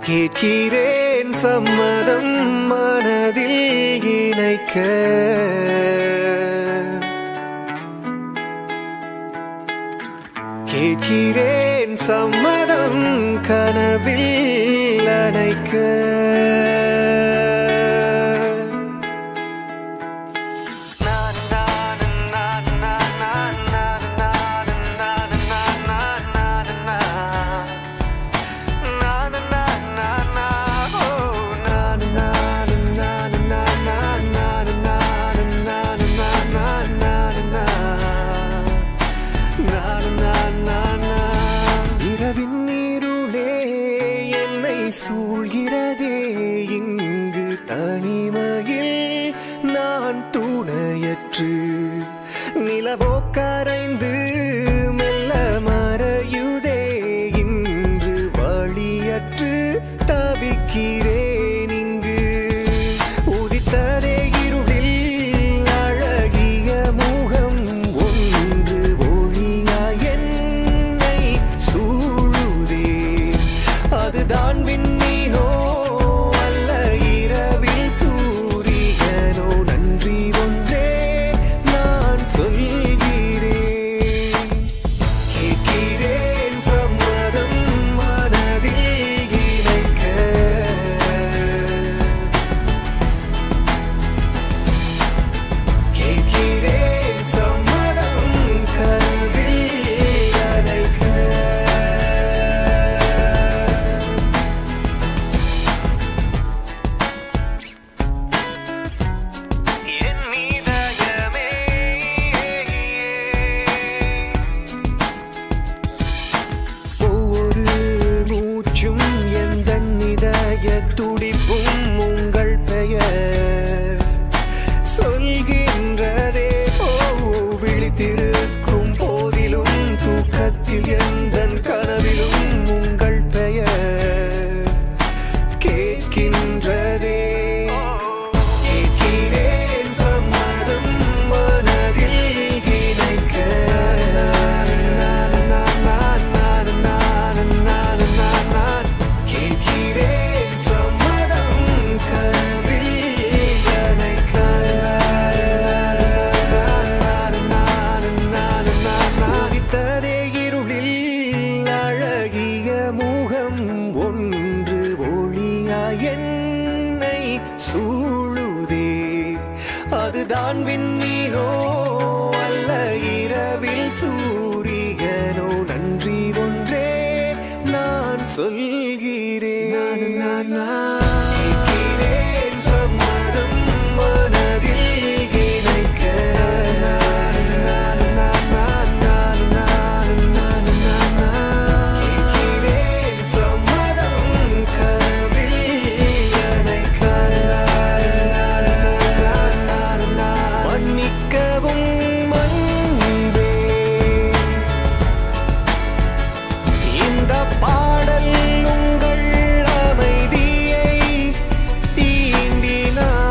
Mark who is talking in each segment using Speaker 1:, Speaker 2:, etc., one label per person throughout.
Speaker 1: கேட்கிறேன் சம்மதம் மனதில் இணைக்க. கேட்கிறேன் சம்மதம் கனவில் அணைக்க. இரவின் நீருளே என்னை சூழ்கிறதே, இங்கு தனிமையில் நான் துணையற்று. நிலவோ கரைந்து மெல்ல மறையுதே, இன்று வழியற்று தவிக்கிறேன் இங்கு. உதித்ததே இருளில் அழகிய முகம் ஒன்று, ஒளியாய் என்னை சூழுதே. அதுதான் விண்மீனோ அல்ல இரவில் சூரியனோ, நன்றி ஒன்றே நான் சொல்கிறேன். கேட்கிறேன் சம்மதம் மனதில் இணைக்க. கேட்கிறேன் சம்மதம் கனவில் அணைக்க. என் இதயமே, ஒவ்வொரு மூச்சும் எந்தன் இதய துடிப்பும் உங்கள் பெயர் சொல்கின்றதே. விழித்திருக்கும் போதிலும் தூக்கத்தில் எந்தன் கனவிலும் உங்கள் பெயர் கேட்கின்றதே. கேட்கிறேன் சம்மதம் மனதில் இணைக்க. கேட்கிறேன் சம்மதம் கனவில் அணைக்க. உதித்ததே இருளில் அழகிய முகம் ஒன்று, ஒளியாய் என்னை சூழுதே. அதுதான் விண்மீனோ அல்ல இரவில் சூரியனோ, நன்றி ஒன்றே நான் சொல்கிறேன். கேட்கிறேன் சம்மதம் மனதில் இணைக்க. கேட்கிறேன் சம்மதம் கனவில் அணைக்க. மன்னிக்கவும் அன்பே, இந்த பாடல் உங்கள் அமைதியை தீண்டினான்.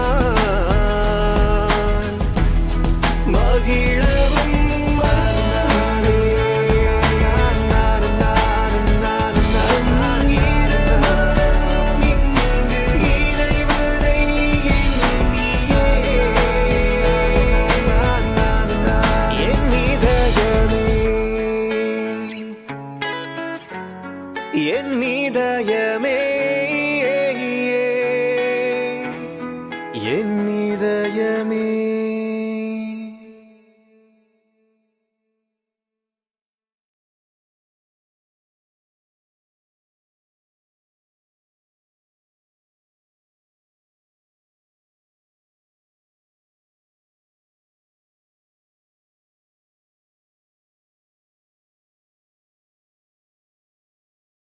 Speaker 1: மகிழவும் அன்பே, இருமனம் இங்கு இணைவதை எண்ணியே. என் இதயமே, என் இதயமே, என் இதயமே.